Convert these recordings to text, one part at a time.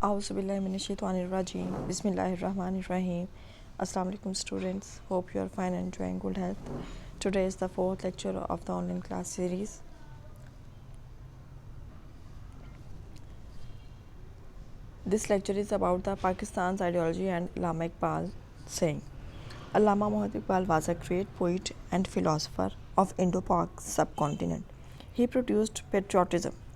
A'udhu billahi minash shaitanir rajeem. Bismillahir rahmanir rahim. Assalamu alaikum students. Hope you are fine and enjoying good health. Today is the fourth lecture of the online class series. This lecture is about the Pakistan's ideology and Allama Iqbal saying. Allama Muhammad Iqbal was a great poet and philosopher of Indo-Pak subcontinent. He produced patriotism,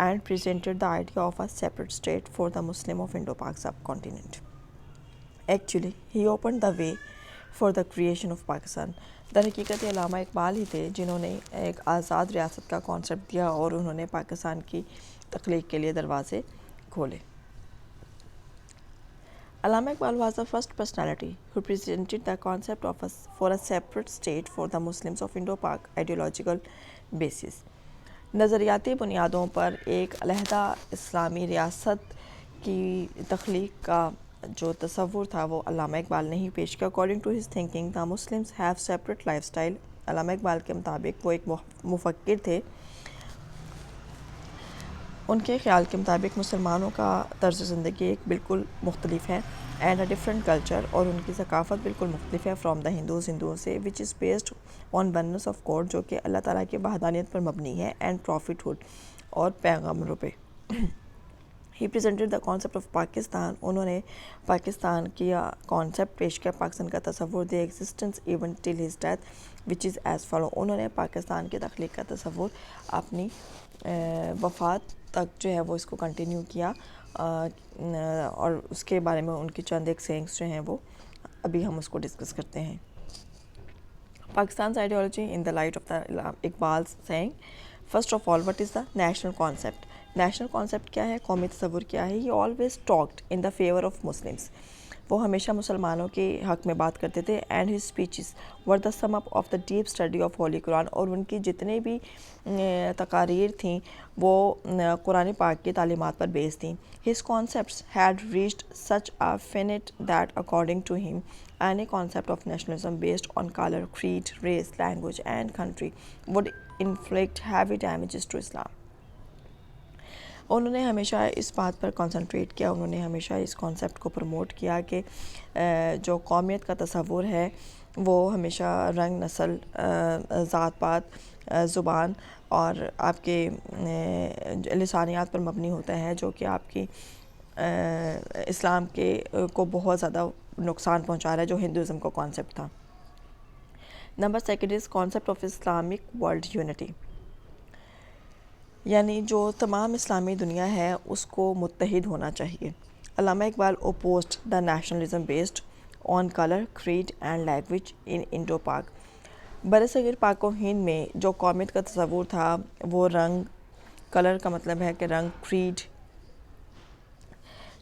and presented the idea of a separate state for the Muslim of Indo-Pak subcontinent. Actually, he opened the way for the creation of Pakistan. در حقیقت علامہ اقبال ہی تھے جنہوں نے ایک آزاد ریاست کا concept دیا اور انہوں نے پاکستان کی تخلیق کے لیے دروازے کھولے. Allama Iqbal was the first personality who presented the concept of for a separate state for the Muslims of Indo-Pak ideological basis. نظریاتی بنیادوں پر ایک علیحدہ اسلامی ریاست کی تخلیق کا جو تصور تھا وہ علامہ اقبال نے ہی پیش کیا. According to his thinking the Muslims have separate life style. Allama Iqbal کے مطابق وہ ایک مفکر تھے. ان کے خیال کے مطابق مسلمانوں کا طرز زندگی ایک بالکل مختلف ہے اینڈ اے ڈفرینٹ کلچر, اور ان کی ثقافت بالکل مختلف ہے فرام دا ہندوؤں سے, which is based on oneness of God, جو کہ اللہ تعالیٰ کی وحدانیت پر مبنی ہے, اینڈ پروفٹ ہوڈ, اور پیغمبروں پہ. He presented the concept of Pakistan. انہوں نے پاکستان کی کانسیپٹ پیش کیا, پاکستان کا تصور, the existence even till his death which is as follow. انہوں نے پاکستان کی تخلیق کا تصور اپنی وفات تک جو ہے وہ اس کو کنٹینیو کیا, اور اس کے بارے میں ان کی چند ایک سینگس جو ہیں وہ ابھی ہم اس کو ڈسکس کرتے ہیں. پاکستان's ideology in the light of the Iqbal's saying. First of all, what is the national concept? National concept کیا ہے, قومی تصور کیا ہے. He always talked in the favor of Muslims. وہ ہمیشہ مسلمانوں کے حق میں بات کرتے تھے. And his speeches were the sum up of the deep study of Holy Quran. اور ان کی جتنے بھی تقاریر تھیں وہ قرآن پاک کی تعلیمات پر بیس تھیں. His concepts had reached such a finite that according to him any concept of nationalism based on color, creed, race, language and country would inflict heavy damages to Islam. انہوں نے ہمیشہ اس بات پر کنسنٹریٹ کیا, انہوں نے ہمیشہ اس کانسیپٹ کو promote کیا کہ جو قومیت کا تصور ہے وہ ہمیشہ رنگ, نسل, ذات پات, زبان اور آپ کے لسانیات پر مبنی ہوتا ہے, جو کہ آپ کی اسلام کے کو بہت زیادہ نقصان پہنچا رہا ہے, جو ہندوازم کا کانسیپٹ تھا. Number second is concept of Islamic world unity. یعنی جو تمام اسلامی دنیا ہے اس کو متحد ہونا چاہیے. Allama Iqbal opposed the nationalism based on colour, creed and language in Indo Pak. برصغیر پاک و ہند میں جو قومیت کا تصور تھا وہ رنگ, کلر کا مطلب ہے کہ رنگ, کریڈ,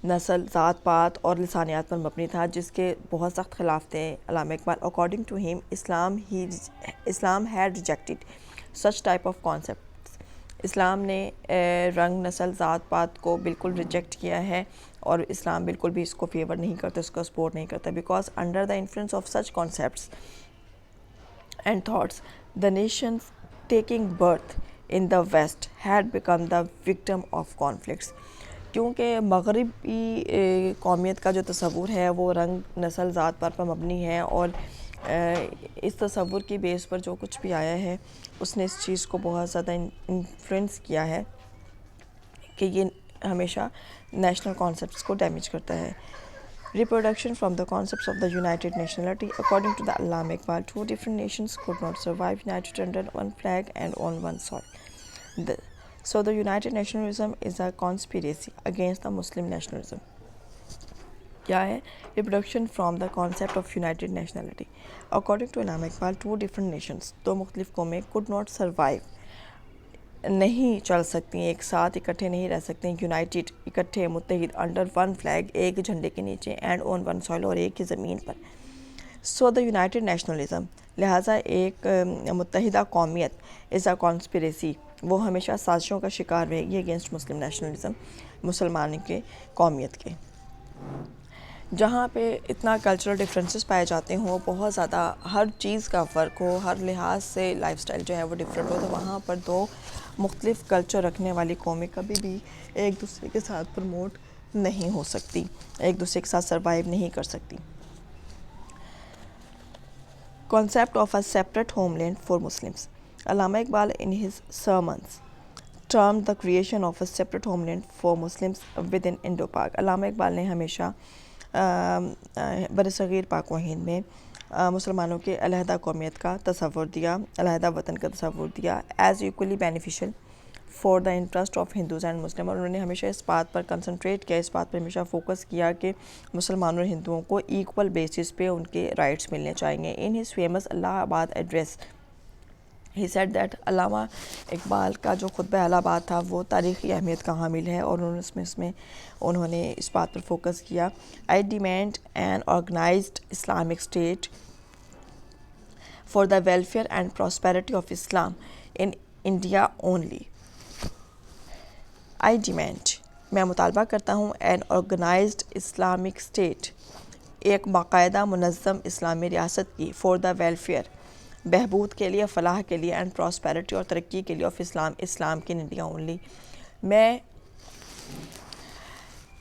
نسل, ذات پات اور لسانیات پر مبنی تھا, جس کے بہت سخت خلاف تھے Allama Iqbal. According to him Islam had rejected such type of concept. اسلام نے رنگ, نسل, ذات پات کو بالکل ریجیکٹ کیا ہے, اور اسلام بالکل بھی اس کو فیور نہیں کرتا, اس کو سپورٹ نہیں کرتا. Because under the influence of such concepts and thoughts the nations taking birth in the West had become the victim of conflicts. کیونکہ مغربی قومیت کا جو تصور ہے وہ رنگ, نسل, ذات پات پر مبنی ہے, اور اس تصور کی بیس پر جو کچھ بھی آیا ہے اس نے اس چیز کو بہت زیادہ انفلوئنس کیا ہے کہ یہ ہمیشہ نیشنل کانسیپٹس کو ڈیمیج کرتا ہے. Reproduction from the concepts of the united nationality. According to the Allama Iqbal, two different nations could not survive united under one flag and on one soil. So the united nationalism is a conspiracy against the Muslim nationalism. کیا ہے reproduction from the concept of united nationality. According to Allama Iqbal, two different nations, دو مختلف قومیں, could not survive, نہیں چل سکتی, ایک ساتھ اکٹھے نہیں رہ سکتے, یونائٹڈ اکٹھے, متحد, انڈر ون فلیگ, ایک جھنڈے کے نیچے, اینڈ آن ون سوئل, اور ایک ہی زمین پر. سو دا یونائٹڈ نیشنلزم، لہٰذا ایک متحدہ قومیت از اے کانسپریسی، وہ ہمیشہ سازشوں کا شکار رہے گی اگینسٹ مسلم نیشنلزم، مسلمان کے قومیت کے. جہاں پہ اتنا کلچرل ڈفرینسز پائے جاتے ہوں، بہت زیادہ ہر چیز کا فرق ہو، ہر لحاظ سے لائف سٹائل جو ہے وہ ڈفرینٹ ہو، تو وہاں پر دو مختلف کلچر رکھنے والی قومیں کبھی بھی ایک دوسرے کے ساتھ پروموٹ نہیں ہو سکتی، ایک دوسرے کے ساتھ سروائیو نہیں کر سکتی. Concept of a separate homeland for Muslims. Allama Iqbal in his sermons termed the creation of a separate homeland for Muslims within Indo-Pak. علامہ اقبال نے ہمیشہ برصغیر پاک و ہند میں مسلمانوں کے علیحدہ قومیت کا تصور دیا، علیحدہ وطن کا تصور دیا as equally beneficial for the interest of Hindus and Muslim. اور انہوں نے ہمیشہ اس بات پر کنسنٹریٹ کیا، اس بات پر ہمیشہ فوکس کیا کہ مسلمانوں اور ہندوؤں کو ایکول بیسس پہ ان کے رائٹس ملنے چاہیے. ان ہز فیمس الہ آباد ایڈریس ہی سیڈ دیٹ، علامہ اقبال کا جو خطبہ الہ آباد تھا وہ تاریخی اہمیت کا حامل ہے، اور انہوں نے اس بات پر فوکس کیا. I demand an organized Islamic state for the welfare and prosperity of Islam in India only. I demand, میں مطالبہ کرتا ہوں، این آرگنائزڈ اسلامک اسٹیٹ، ایک باقاعدہ منظم اسلامی ریاست کی، فار دا ویلفیئر، بہبود کے لیے، فلاح کے لیے، اینڈ پراسپیرٹی اور ترقی کے لیے، آف اسلام کی انڈیا اونلی. میں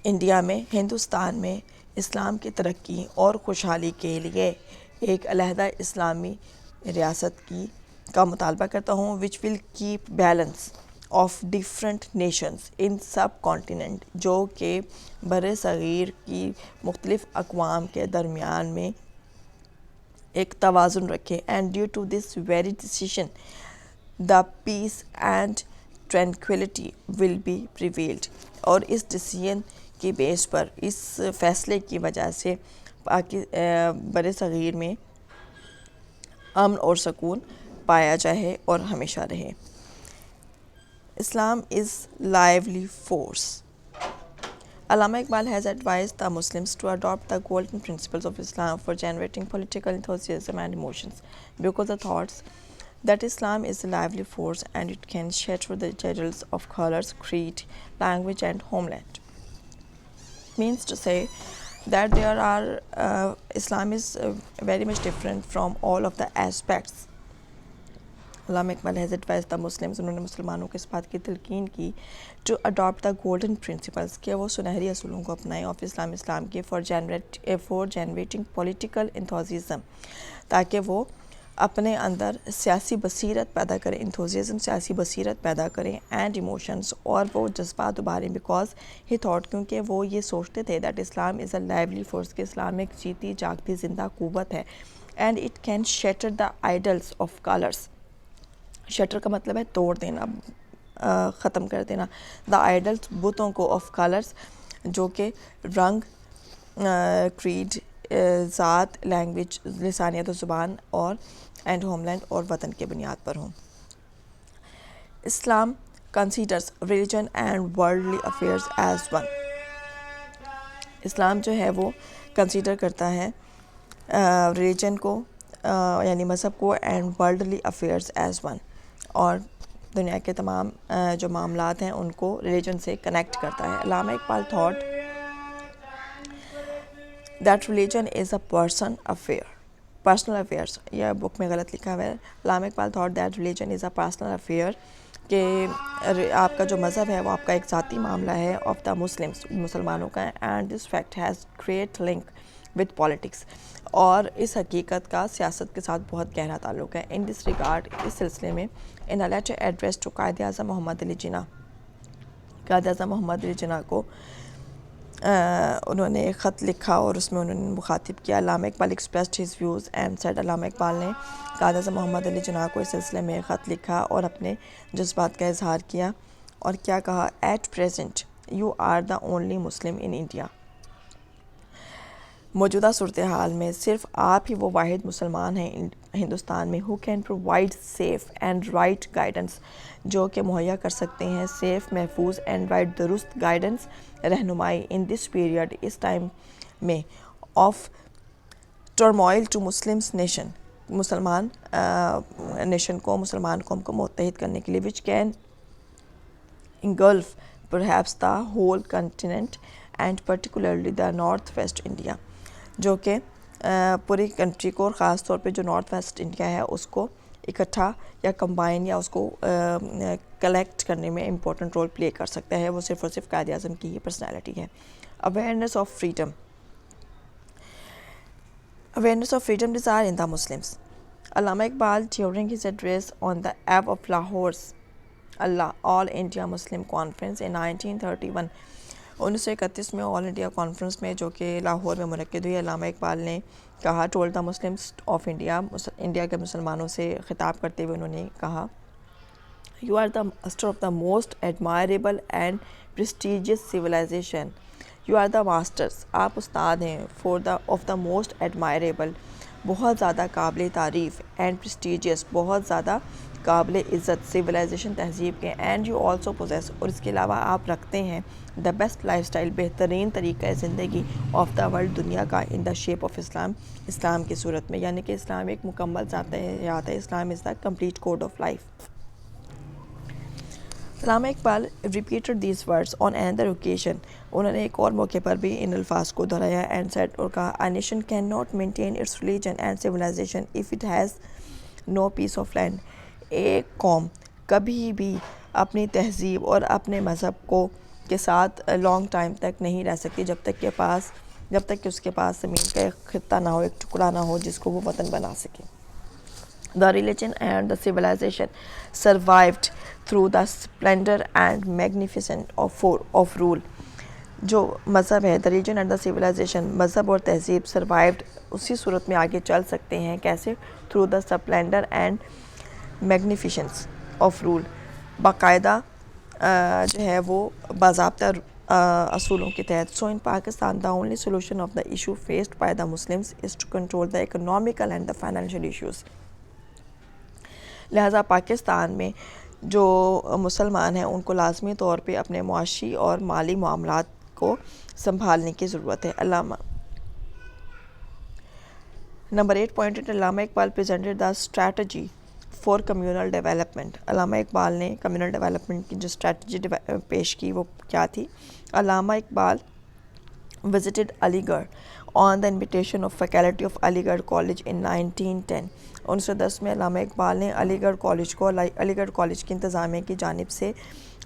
انڈیا میں، ہندوستان میں اسلام کی ترقی اور خوشحالی کے لیے ایک علیحدہ اسلامی ریاست کا مطالبہ کرتا ہوں، which will keep balance of different nations in subcontinent, جو کہ بر صغیر کی مختلف اقوام کے درمیان میں ایک توازن رکھے. And due to this very decision the peace and tranquility will be prevailed. اور اس ڈیسیژن کی بیس پر، اس فیصلے کی وجہ سے بر صغیر میں امن اور سکون پایا جائے اور ہمیشہ رہے. Islam is lively force. Allama Iqbal has advised the Muslims to adopt the golden principles of Islam for generating political enthusiasm and emotions, because the thoughts that Islam is a lively force and it can shatter the girdles of colors, creed, language and homeland. Means to say that Islam is very much different from all of the aspects. Allama Iqbal has advised the Muslims، انہوں نے مسلمانوں کو اس بات کی تلقین کی to adopt the golden principles، کہ وہ سنہری اصولوں کو اپنائیں آف اسلام کے for generating political enthusiasm، تاکہ وہ اپنے اندر سیاسی بصیرت پیدا کریں، enthusiasm سیاسی بصیرت پیدا کریں، and emotions اور وہ جذبات ابھاریں، because he thought، کیونکہ وہ یہ سوچتے تھے that Islam is a lively force، کہ اسلام ایک جیتی جاگتی زندہ قوت ہے، and it can shatter the idols of colors. Shutter کا مطلب ہے توڑ دینا، ختم کر دینا. دا آئیڈلس، بتوں کو، آف کلرس، جو کہ رنگ، کریڈ، ذات، لینگویج، لسانیت و زبان، اور اینڈ ہوم لینڈ اور وطن کے بنیاد پر ہوں. Islam considers religion and worldly affairs as one. اسلام جو ہے وہ کنسیڈر کرتا ہے ریلیجن کو، یعنی مذہب کو، and worldly affairs as one, اور دنیا کے تمام جو معاملات ہیں ان کو ریلیجن سے کنیکٹ کرتا ہے. علامہ Iqbal thought that religion is a personal affairs, یہ بک میں غلط لکھا ہوا ہے. علامہ Iqbal thought that religion is a personal affair, کہ آپ کا جو مذہب ہے وہ آپ کا ایک ذاتی معاملہ ہے، آف دا مسلمس، مسلمانوں کا. And this fact has great link with politics, اور اس حقیقت کا سیاست کے ساتھ بہت گہرا تعلق ہے. ان دس ریگارڈ، اس سلسلے میں، ان اے letter address to Quaid Azam محمد علی جناح، قائد اعظم محمد علی جناح کو انہوں نے ایک خط لکھا اور اس میں انہوں نے مخاطب کیا. Allama Iqbal expressed his views and said, Allama Iqbal نے قائد اعظم محمد علی جناح کو اس سلسلے میں خط لکھا اور اپنے جذبات کا اظہار کیا. اور کیا کہا؟ At present you are the only Muslim in India. موجودہ صورتحال میں صرف آپ ہی وہ واحد مسلمان ہیں ہندوستان میں who can provide safe and right guidance، جو کہ مہیا کر سکتے ہیں سیف، محفوظ and right، درست گائیڈنس، رہنمائی. in this period، اس ٹائم میں، of turmoil to Muslims nation, مسلمان نیشن کو، مسلمان قوم کو متحد کرنے کے لیے، which can engulf perhaps the whole continent and particularly the north west India، جو کہ پوری کنٹری کو، اور خاص طور پہ جو نارتھ ویسٹ انڈیا ہے اس کو اکٹھا یا کمبائن یا اس کو کلیکٹ کرنے میں امپورٹنٹ رول پلے کر سکتا ہے۔ وہ صرف اور صرف قائد اعظم کی ہی پرسنالٹی ہے۔ Awareness of freedom, awareness of freedom desire in the Muslims۔ Allama Iqbal during his address on the eve of Lahore's All India Muslim Conference in 1931، 1931 میں آل انڈیا کانفرنس میں جو کہ لاہور میں منعقد ہوئی، علامہ اقبال نے کہا، told the Muslims of India, India کے مسلمانوں سے خطاب کرتے ہوئے انہوں نے کہا، you are the master of the most admirable and prestigious civilization, you are the masters, آپ استاد ہیں، آف دا موسٹ ایڈمائریبل، بہت زیادہ قابل تعریف، اینڈ پریسٹیجیس، بہت زیادہ قابل عزت، سویلائزیشن، تہذیب کے، اینڈ یو آلسو پوزیس، اور اس کے علاوہ آپ رکھتے ہیں، دا بیسٹ لائف اسٹائل، بہترین طریقہ زندگی، آف دا ورلڈ، دنیا کا، ان دا شیپ آف اسلام، اسلام کی صورت میں، یعنی کہ اسلام ایک مکمل ذات حیات ہے، Islam is the complete code of life. Allama Iqbal repeated these words on another occasion، انہوں نے ایک اور موقع پر بھی ان الفاظ کو دہرایا، اینڈ سیڈ، اور کہا، a nation cannot maintain its religion and civilization if it has no piece of land، ایک قوم کبھی بھی اپنی تہذیب اور اپنے مذہب کو کے ساتھ لانگ ٹائم تک نہیں رہ سکتی جب تک کہ اس کے پاس زمین کا ایک خطہ نہ ہو، ایک ٹکڑا نہ ہو جس کو وہ وطن بنا سکے۔ The religion and the civilization survived through the splendor and magnificence of rule، جو مذہب ہے، the religion and the civilization، مذہب اور تہذیب، survived، اسی صورت میں آگے چل سکتے ہیں، کیسے؟ through the splendor and magnificence of rule، باقاعدہ جو ہے وہ باضابطہ اصولوں کے تحت۔ So in Pakistan the only solution of the issue faced by the Muslims is to control the economical and the financial issues، لہٰذا پاکستان میں جو مسلمان ہیں ان کو لازمی طور پہ اپنے معاشی اور مالی معاملات کو سنبھالنے کی ضرورت ہے۔ علامہ number 8 point, Allama Iqbal presented the strategy for communal development, علامہ اقبال نے کمیونل ڈیولپمنٹ کی جو اسٹریٹجی پیش کی وہ کیا تھی؟ علامہ اقبال visited علی گڑھ on the invitation of faculty of علی گڑھ کالج in 1910، 1910 میں علامہ اقبال نے علی گڑھ کالج کو، علی گڑھ کالج کی انتظامیہ کی جانب سے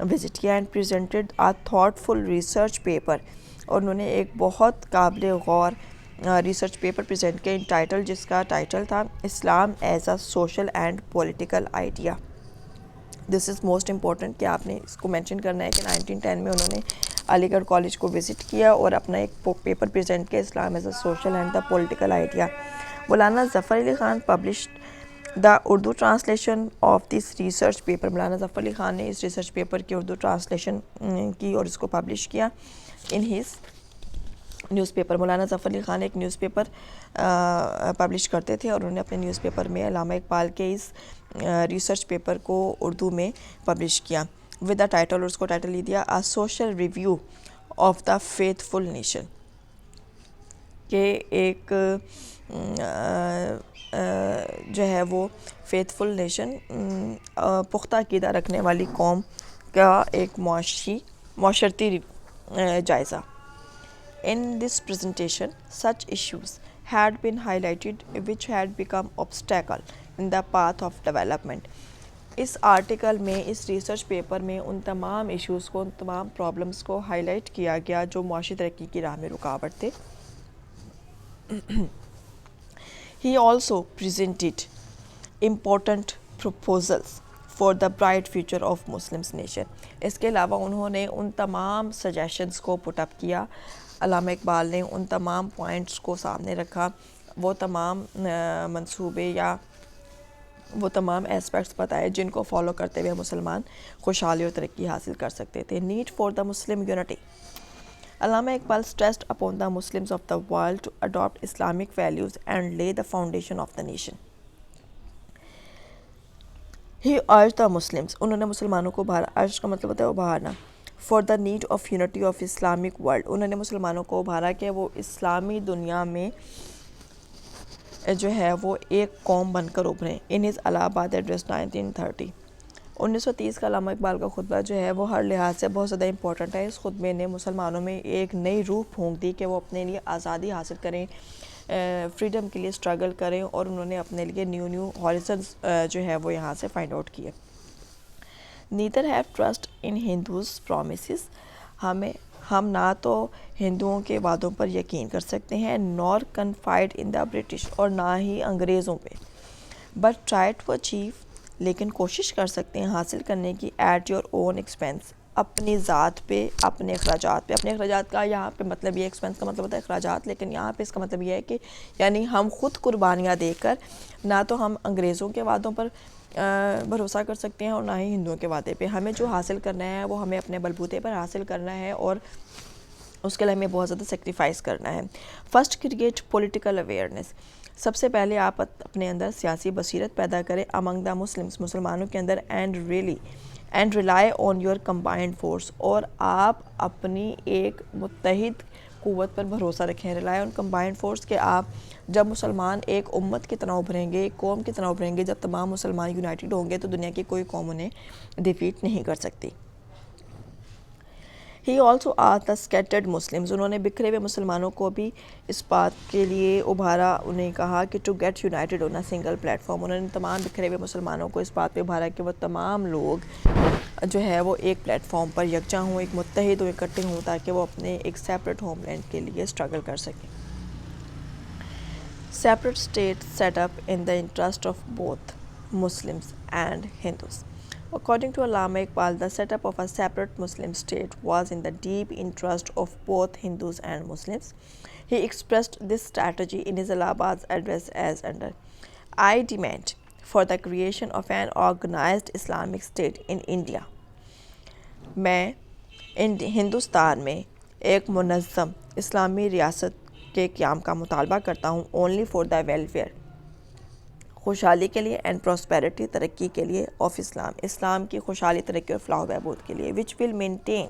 وزٹ کیا، and presented a thoughtful research paper، اور انہوں نے ایک بہت قابل غور ریسرچ پیپر پریزنٹ کیا، ٹائٹل، جس کا ٹائٹل تھا Islam as a social and political idea. This is most important کہ آپ نے اس کو مینشن کرنا ہے کہ 1910 میں انہوں نے علی گڑھ کالج کو وزٹ کیا اور اپنا ایک پیپر پریزنٹ کیا، Islam as a social and the political idea. Maulana Zafar Ali Khan published the Urdu translation of this research paper, Maulana Zafar Ali Khan نے اس ریسرچ پیپر کی اردو ٹرانسلیشن کی اور اس کو پبلش کیا in his news paper. Maulana Zafar Ali Khan ایک نیوز پیپر پبلش کرتے تھے اور انہوں نے اپنے نیوز پیپر میں علامہ اقبال کے اس ریسرچ پیپر کو اردو میں پبلش کیا ود دا ٹائٹل، اور اس کو ٹائٹل لے دیا a social review of the faithful nation, کہ ایک جو ہے وہ فیتھفل نیشن، پختہ عقیدہ رکھنے والی قوم کا ایک معاشرتی جائزہ۔ In this presentation, such issues had been highlighted which had become obstacle in the path of development۔ اس آرٹیکل میں، اس ریسرچ پیپر میں ان تمام ایشوز کو، ان تمام پرابلمس کو ہائی لائٹ کیا گیا جو معاشی ترقی کی راہ میں رکاوٹ تھے۔ He also presented important proposals for the bright future of Muslims nation۔ اس کے علاوہ انہوں نے ان تمام سجیشنز کو پٹ اپ کیا، علامہ اقبال نے ان تمام پوائنٹس کو سامنے رکھا، وہ تمام منصوبے یا وہ تمام اسپیکٹس بتائے جن کو فالو کرتے ہوئے مسلمان خوشحالی اور ترقی حاصل کر سکتے تھے۔ Need for the Muslim unity, Allama Iqbal stressed upon the Muslims of the world to adopt Islamic values and lay the foundation of the nation۔ He urged the Muslims، انہوں نے مسلمانوں کو urge کا مطلب ہوتا ہے ابھارنا، for the need of unity of Islamic world، انہوں نے مسلمانوں کو ابھارا کہ وہ اسلامی دنیا میں جو ہے وہ ایک قوم بن کر ابھریں. ان ہز الہ آباد ایڈریس 1930. 1930 کا علامہ اقبال کا خطبہ جو ہے وہ ہر لحاظ سے بہت زیادہ امپورٹنٹ ہے. اس خطبے نے مسلمانوں میں ایک نئی روح پھونک دی کہ وہ اپنے لیے آزادی حاصل کریں, فریڈم کے لیے اسٹرگل کریں, اور انہوں نے اپنے لیے نیو ہاریزنز جو ہے وہ یہاں سے فائنڈ آؤٹ کیے. Neither have trust in Hindus promises. ہم نہ تو ہندوؤں کے وعدوں پر یقین کر سکتے ہیں, نور کنفائڈ ان دا برٹش, اور نہ ہی انگریزوں پہ, بٹ ٹرائی ٹو اچیو, لیکن کوشش کر سکتے ہیں حاصل کرنے کی, ایٹ یور اون ایکسپینس, اپنی ذات پہ, اپنے اخراجات پہ. اپنے اخراجات کا یہاں پہ مطلب یہ, ایکسپینس کا مطلب ہوتا ہے اخراجات, لیکن یہاں پہ اس کا مطلب یہ ہے کہ یعنی ہم خود قربانیاں دے کر نہ تو ہم انگریزوں کے وعدوں پر بھروسہ کر سکتے ہیں اور نہ ہی ہندوؤں کے وعدے پہ. ہمیں جو حاصل کرنا ہے وہ ہمیں اپنے بلبوتے پر حاصل کرنا ہے, اور اس کے لیے ہمیں بہت زیادہ سیکریفائس کرنا ہے. First create political awareness. سب سے پہلے آپ اپنے اندر سیاسی بصیرت پیدا کریں امنگ دا مسلمس, مسلمانوں کے اندر, and rely on your combined force, اور آپ اپنی ایک متحد قوت پر بھروسہ رکھیں. ریلائی آن کمبائنڈ فورس, کہ آپ جب مسلمان ایک امت کی طرح ابھریں گے, ایک قوم کی طرح ابھریں گے, جب تمام مسلمان یونائٹڈ ہوں گے تو دنیا کی کوئی قوم انہیں ڈیفیٹ نہیں کر سکتی. He also asked the scattered Muslims. انہوں نے بکھرے ہوئے مسلمانوں کو بھی اس بات کے لیے ابھارا, انہیں کہا کہ to get united on a single platform. انہوں نے تمام بکھرے ہوئے مسلمانوں کو اس بات پہ ابھارا کہ وہ تمام لوگ جو ہے وہ ایک پلیٹ فارم پر یکجا ہوں, ایک متحد ہوں, اکٹھے ہوں, تاکہ وہ اپنے ایک سیپریٹ ہوم لینڈ کے لیے اسٹرگل کر سکیں. Separate state set up in the interest of both Muslims and Hindus. According to Allama Iqbal, the setup of a separate Muslim state was in the deep interest of both Hindus and Muslims. He expressed this strategy in his Allahabad address as under: I demand for the creation of an organized Islamic state in India. میں ہندوستان میں ایک منظم اسلامی ریاست کے قیام کا مطالبہ کرتا ہوں, اونلی فار دا ویلفیئر, خوشحالی کے لیے, اینڈ پراسپیرٹی, ترقی کے لیے, آف اسلام, اسلام کی خوشحالی, ترقی اور فلاح و بہبود کے لیے, which will maintain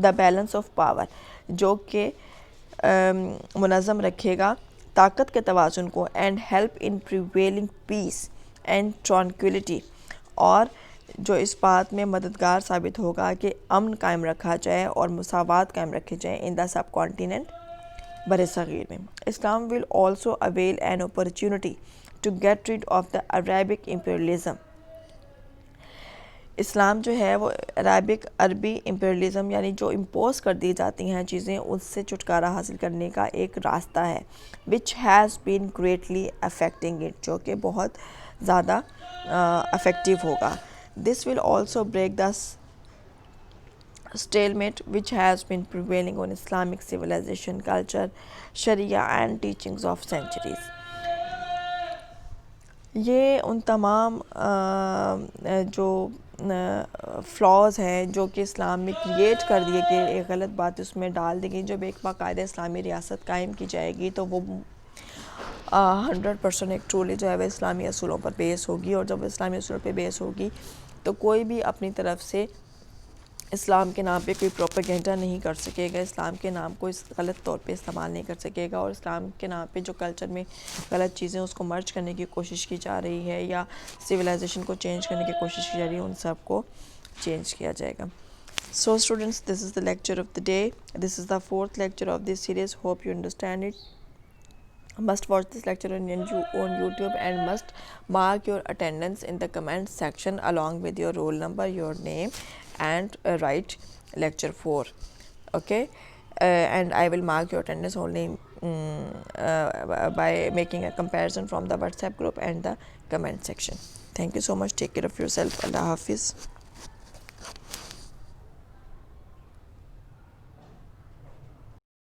the balance of power, جو کہ منظم رکھے گا طاقت کے توازن کو, and help in prevailing peace and tranquility, اور جو اس بات میں مددگار ثابت ہوگا کہ امن قائم رکھا جائے اور مساوات قائم رکھے جائیں ان دا سب کانٹیننٹ, بر صغیر میں. Islam will also avail an opportunity to get rid of the Arabic imperialism. اسلام جو ہے وہ عربی امپیریلزم یعنی جو امپوز کر دی جاتی ہیں چیزیں, اس سے چھٹکارا حاصل کرنے کا ایک راستہ ہے, which has been greatly affecting it, جو کہ بہت زیادہ افیکٹو ہوگا. This will also break the stalemate which has been prevailing on Islamic civilization, culture, Sharia and teachings of centuries. یہ ان تمام جو فلاز ہیں جو کہ اسلام میں کریٹ کر دیے کہ ایک غلط بات اس میں ڈال دی گئی, جب ایک باقاعدہ اسلامی ریاست قائم کی جائے گی تو وہ 100% ایک ٹرولی جو ہے وہ اسلامی اصولوں پر بیس ہوگی, اور جب اسلامی اصولوں پہ بیس ہوگی تو کوئی بھی اپنی طرف سے اسلام کے نام پہ کوئی پروپیگنڈا نہیں کر سکے گا, اسلام کے نام کو اس غلط طور پہ استعمال نہیں کر سکے گا, اور اسلام کے نام پہ جو کلچر میں غلط چیزیں اس کو مرج کرنے کی کوشش کی جا رہی ہے یا سویلائزیشن کو چینج کرنے کی کوشش کی جا رہی ہے, ان سب کو چینج کیا جائے گا. So students, this is the lecture of the day. This is the 4th lecture of this series. Hope you understand it. Must watch this lecture on YouTube and must mark your attendance in the comment section along with your roll number, your name, and write lecture 4. Okay, and I will mark your attendance only by making a comparison from the WhatsApp group and the comment section. Thank you so much. Take care of yourself. Allah Hafiz.